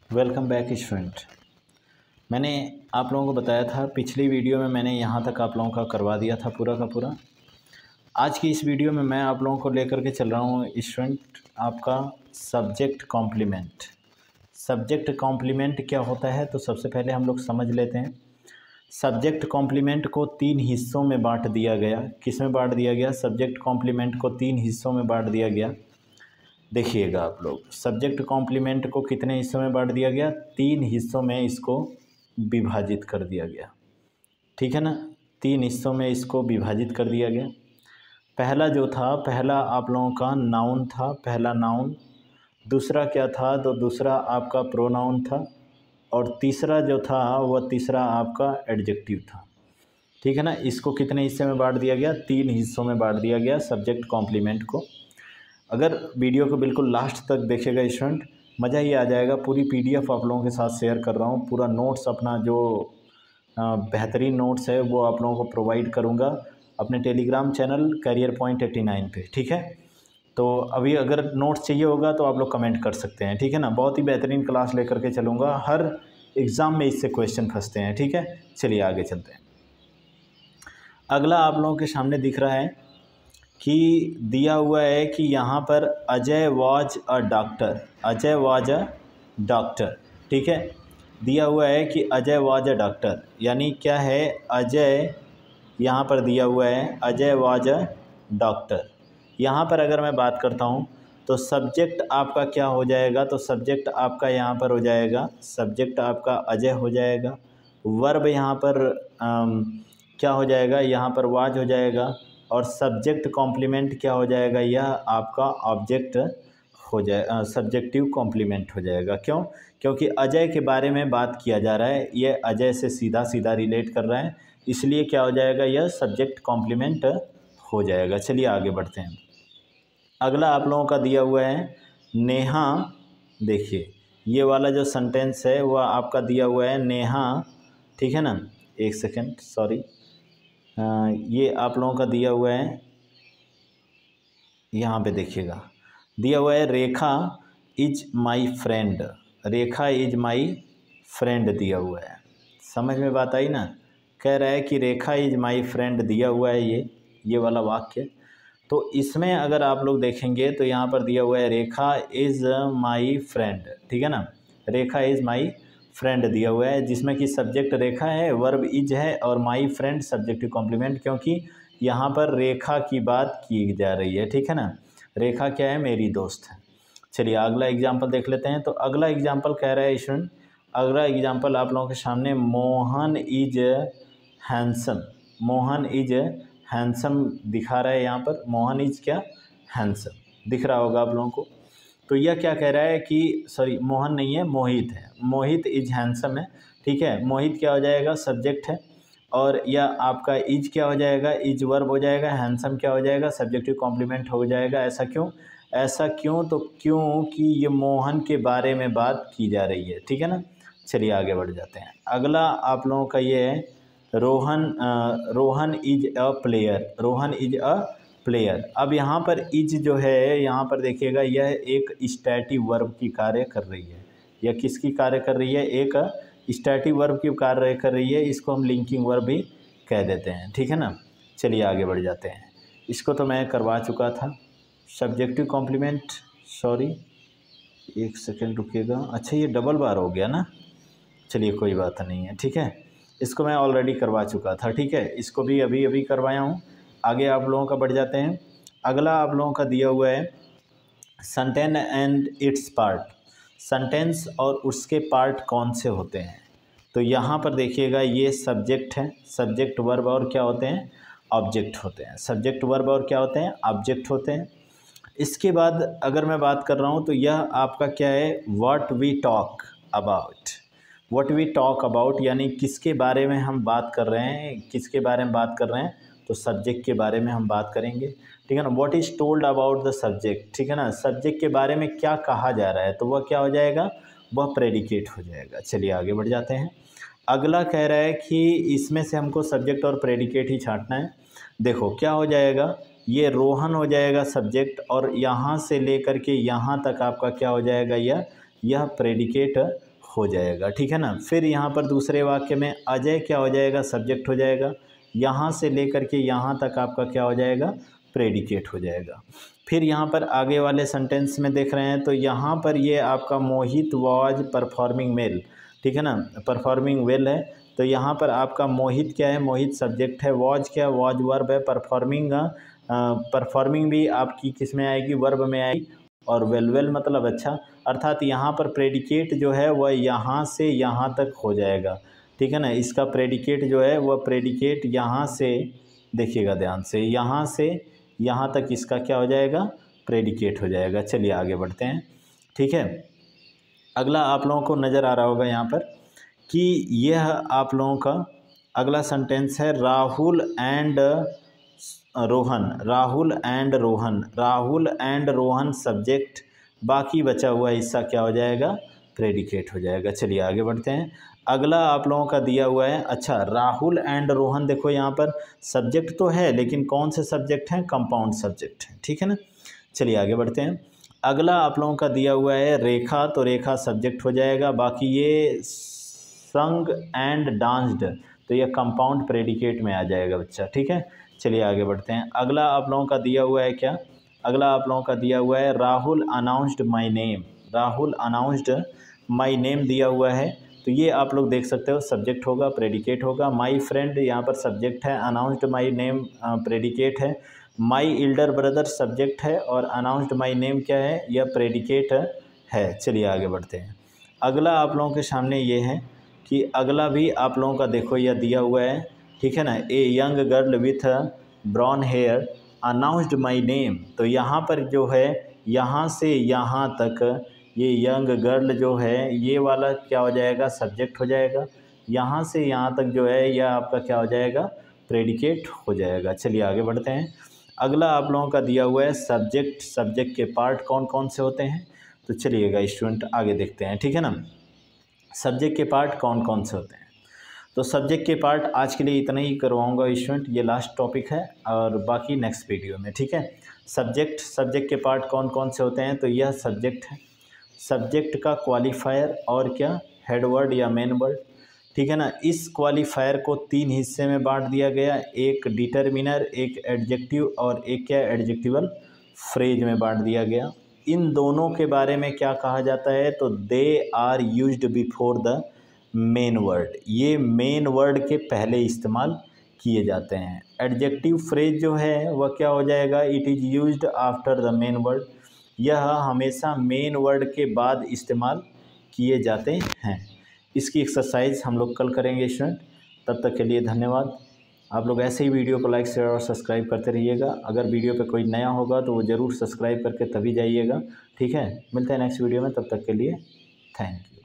Welcome back student. मैंने आप लोगों को बताया था पिछली वीडियो में, मैंने यहाँ तक आप लोगों का करवा दिया था पूरा का पूरा। आज की इस वीडियो में मैं आप लोगों को लेकर के चल रहा हूँ स्टूडेंट आपका सब्जेक्ट कॉम्प्लीमेंट। सब्जेक्ट कॉम्प्लीमेंट क्या होता है तो सबसे पहले हम लोग समझ लेते हैं। सब्जेक्ट कॉम्प्लीमेंट को 3 हिस्सों में बांट दिया गया। किस में बांट दिया गया? सब्जेक्ट कॉम्प्लीमेंट को 3 हिस्सों में बांट दिया गया। देखिएगा आप लोग, सब्जेक्ट कॉम्प्लीमेंट को कितने हिस्सों में बांट दिया गया? 3 हिस्सों में इसको विभाजित कर दिया गया। ठीक है ना, 3 हिस्सों में इसको विभाजित कर दिया गया। पहला जो था, पहला आप लोगों का नाउन था, पहला नाउन। दूसरा क्या था तो दूसरा आपका प्रोनाउन था। और तीसरा जो था वह तीसरा आपका एडजेक्टिव था। ठीक है ना, इसको कितने हिस्से में बांट दिया गया? 3 हिस्सों में बांट दिया गया सब्जेक्ट कॉम्प्लीमेंट को। अगर वीडियो को बिल्कुल लास्ट तक देखेगा स्टूडेंट, मज़ा ही आ जाएगा। पूरी पीडीएफ आप लोगों के साथ शेयर कर रहा हूँ। पूरा नोट्स अपना जो बेहतरीन नोट्स है वो आप लोगों को प्रोवाइड करूँगा अपने टेलीग्राम चैनल करियर पॉइंट 89 पे। ठीक है, तो अभी अगर नोट्स चाहिए होगा तो आप लोग कमेंट कर सकते हैं। ठीक है ना, बहुत ही बेहतरीन क्लास लेकर के चलूँगा। हर एग्ज़ाम में इससे क्वेश्चन फंसते हैं। ठीक है, चलिए आगे चलते हैं। अगला आप लोगों के सामने दिख रहा है कि दिया हुआ है कि यहाँ पर Ajay was a doctor. Ajay was a doctor. ठीक है, दिया हुआ है कि अजय वाज अ डॉक्टर, यानी क्या है? अजय यहाँ पर दिया हुआ है अजय वाज अ डॉक्टर। यहाँ पर अगर मैं बात करता हूँ तो सब्जेक्ट आपका क्या हो जाएगा? तो सब्जेक्ट आपका यहाँ पर हो जाएगा, सब्जेक्ट आपका अजय हो जाएगा। वर्ब यहाँ पर क्या हो जाएगा? यहाँ पर वाज हो जाएगा। और सब्जेक्ट कॉम्प्लीमेंट क्या हो जाएगा? यह आपका ऑब्जेक्ट हो जाए, सब्जेक्टिव कॉम्प्लीमेंट हो जाएगा। क्यों? क्योंकि अजय के बारे में बात किया जा रहा है, ये अजय से सीधा सीधा रिलेट कर रहा है, इसलिए क्या हो जाएगा? यह सब्जेक्ट कॉम्प्लीमेंट हो जाएगा। चलिए आगे बढ़ते हैं। अगला आप लोगों का दिया हुआ है नेहा। देखिए ये वाला जो सेंटेंस है वह आपका दिया हुआ है नेहा। ठीक है ना, एक सेकेंड, सॉरी, ये आप लोगों का दिया हुआ है, यहाँ पे देखिएगा, दिया हुआ है Rekha is my friend. Rekha is my friend दिया हुआ है। समझ में बात आई ना? कह रहा है कि रेखा इज माई फ्रेंड दिया हुआ है ये वाला वाक्य। तो इसमें अगर आप लोग देखेंगे तो यहाँ पर दिया हुआ है रेखा इज़ माई फ्रेंड। ठीक है ना, रेखा इज़ माई फ्रेंड दिया हुआ है, जिसमें कि सब्जेक्ट रेखा है, वर्ब इज है और माई फ्रेंड सब्जेक्टिव कॉम्प्लीमेंट, क्योंकि यहाँ पर रेखा की बात की जा रही है। ठीक है ना, रेखा क्या है? मेरी दोस्त है। चलिए अगला एग्जाम्पल देख लेते हैं। तो अगला एग्जाम्पल कह रहा है स्टूडेंट, अगला एग्जाम्पल आप लोगों के सामने, Mohan is handsome. Mohan is handsome दिखा रहा है यहाँ पर। मोहन इज क्या? हैंडसम दिख रहा होगा आप लोगों को। तो यह क्या कह रहा है कि, सॉरी मोहन नहीं है, मोहित है। मोहित इज हैंडसम है। ठीक है, मोहित क्या हो जाएगा? सब्जेक्ट है। और यह आपका इज क्या हो जाएगा? इज वर्ब हो जाएगा। हैंडसम क्या हो जाएगा? सब्जेक्टिव कॉम्प्लीमेंट हो जाएगा। ऐसा क्यों? ऐसा क्यों? तो क्योंकि ये मोहन के बारे में बात की जा रही है। ठीक है ना, चलिए आगे बढ़ जाते हैं। अगला आप लोगों का ये है Rohan. Rohan is a player. Rohan is a player. अब यहाँ पर इज जो है, यहाँ पर देखिएगा, यह एक स्टैटिक वर्ब की कार्य कर रही है। यह किसकी कार्य कर रही है? एक स्टैटिक वर्ब की कार्य कर रही है। इसको हम लिंकिंग वर्ब भी कह देते हैं। ठीक है ना, चलिए आगे बढ़ जाते हैं। इसको तो मैं करवा चुका था, सब्जेक्टिव कॉम्प्लीमेंट। सॉरी एक सेकेंड रुकिएगा। अच्छा ये डबल बार हो गया ना, चलिए कोई बात नहीं है। ठीक है, इसको मैं ऑलरेडी करवा चुका था। ठीक है, इसको भी अभी अभी करवाया हूँ। आगे आप लोगों का बढ़ जाते हैं। अगला आप लोगों का दिया हुआ है sentence and it's part. Sentence और उसके पार्ट कौन से होते हैं? तो यहाँ पर देखिएगा, ये सब्जेक्ट है, सब्जेक्ट वर्ब और क्या होते हैं? ऑब्जेक्ट होते हैं। सब्जेक्ट वर्ब और क्या होते हैं? ऑब्जेक्ट होते हैं। इसके बाद अगर मैं बात कर रहा हूँ तो यह आपका क्या है? What we talk about. What we talk about यानी किसके बारे में हम बात कर रहे हैं? किसके बारे में बात कर रहे हैं? तो सब्जेक्ट के बारे में हम बात करेंगे। ठीक है ना, what is told about the subject. ठीक है ना, सब्जेक्ट के बारे में क्या कहा जा रहा है, तो वह क्या हो जाएगा? वह प्रेडिकेट हो जाएगा। चलिए आगे बढ़ जाते हैं। अगला कह रहा है कि इसमें से हमको सब्जेक्ट और प्रेडिकेट ही छांटना है। देखो क्या हो जाएगा, ये रोहन हो जाएगा सब्जेक्ट, और यहाँ से लेकर के यहाँ तक आपका क्या हो जाएगा? यह प्रेडिकेट हो जाएगा, ठीक है ना। फिर यहाँ पर दूसरे वाक्य में अजय क्या हो जाएगा, सब्जेक्ट हो जाएगा। यहाँ से लेकर के यहाँ तक आपका क्या हो जाएगा, प्रेडिकेट हो जाएगा। फिर यहाँ पर आगे वाले सेंटेंस में देख रहे हैं तो यहाँ पर ये आपका मोहित वॉज परफॉर्मिंग वेल, ठीक है ना, परफॉर्मिंग वेल है। तो यहाँ पर आपका मोहित क्या है, मोहित सब्जेक्ट है, वॉज क्या, वॉज वर्ब है, परफॉर्मिंग परफॉर्मिंग भी आपकी किस में आएगी, वर्ब में आएगी, और वेल वेल मतलब अच्छा। अर्थात यहाँ पर प्रेडिकेट जो है वह यहाँ से यहाँ तक हो जाएगा, ठीक है ना। इसका प्रेडिकेट जो है वह प्रेडिकेट यहाँ से, देखिएगा ध्यान से, यहाँ से यहाँ तक इसका क्या हो जाएगा, प्रेडिकेट हो जाएगा। चलिए आगे बढ़ते हैं, ठीक है। अगला आप लोगों को नज़र आ रहा होगा यहाँ पर कि यह आप लोगों का अगला सेंटेंस है Rahul and Rohan, Rahul and Rohan, Rahul and Rohan subject, बाकी बचा हुआ हिस्सा क्या हो जाएगा, प्रेडिकेट हो जाएगा। चलिए आगे बढ़ते हैं। अगला आप लोगों का दिया हुआ है, अच्छा राहुल एंड रोहन, देखो यहाँ पर सब्जेक्ट तो है लेकिन कौन से सब्जेक्ट हैं, कंपाउंड सब्जेक्ट हैं, ठीक है ना। चलिए आगे बढ़ते हैं। अगला आप लोगों का दिया हुआ है रेखा, तो रेखा सब्जेक्ट हो जाएगा। बाकी ये संग एंड डांस्ड, तो ये कंपाउंड प्रेडिकेट में आ जाएगा बच्चा, ठीक है। चलिए आगे बढ़ते हैं। अगला आप लोगों का दिया हुआ है क्या, अगला आप लोगों का दिया हुआ है Rahul announced my name, Rahul announced my name दिया हुआ है। तो ये आप लोग देख सकते हो सब्जेक्ट होगा, प्रेडिकेट होगा। माय फ्रेंड यहाँ पर सब्जेक्ट है, अनाउंस्ड माय नेम प्रेडिकेट है। माय एल्डर ब्रदर सब्जेक्ट है और अनाउंस्ड माय नेम क्या है, यह प्रेडिकेट है। चलिए आगे बढ़ते हैं। अगला आप लोगों के सामने ये है कि अगला भी आप लोगों का देखो यह दिया हुआ है, ठीक है ना। A young girl with brown hair announced my name, तो यहाँ पर जो है यहाँ से यहाँ तक ये यंग गर्ल जो है ये वाला क्या हो जाएगा, सब्जेक्ट हो जाएगा। यहाँ से यहाँ तक जो है यह आपका क्या हो जाएगा, प्रेडिकेट हो जाएगा। चलिए आगे बढ़ते हैं। अगला आप लोगों का दिया हुआ है सब्जेक्ट, सब्जेक्ट के पार्ट कौन कौन से होते हैं, तो चलिएगा स्टूडेंट आगे देखते हैं, ठीक है ना। सब्जेक्ट के पार्ट कौन कौन से होते हैं, तो सब्जेक्ट के पार्ट आज के लिए इतना ही करवाऊंगा स्टूडेंट, ये लास्ट टॉपिक है और बाकी नेक्स्ट वीडियो में, ठीक है। सब्जेक्ट के पार्ट कौन कौन से होते हैं, तो यह सब्जेक्ट है, सब्जेक्ट का क्वालिफायर और क्या, हेड वर्ड या मेन वर्ड, ठीक है ना। इस क्वालिफायर को 3 हिस्से में बांट दिया गया, एक डिटर्मिनर, एक एडजेक्टिव और एक क्या, एडजेक्टिवल फ्रेज में बांट दिया गया। इन दोनों के बारे में क्या कहा जाता है, तो they are used before the main word, ये मेन वर्ड के पहले इस्तेमाल किए जाते हैं। एडजेक्टिव फ्रेज जो है वह क्या हो जाएगा, it is used after the main word, यह हमेशा मेन वर्ड के बाद इस्तेमाल किए जाते हैं। इसकी एक्सरसाइज हम लोग कल करेंगे स्टूडेंट, तब तक के लिए धन्यवाद। आप लोग ऐसे ही वीडियो को लाइक शेयर और सब्सक्राइब करते रहिएगा। अगर वीडियो पे कोई नया होगा तो वो ज़रूर सब्सक्राइब करके तभी जाइएगा, ठीक है। मिलते हैं नेक्स्ट वीडियो में, तब तक के लिए थैंक यू।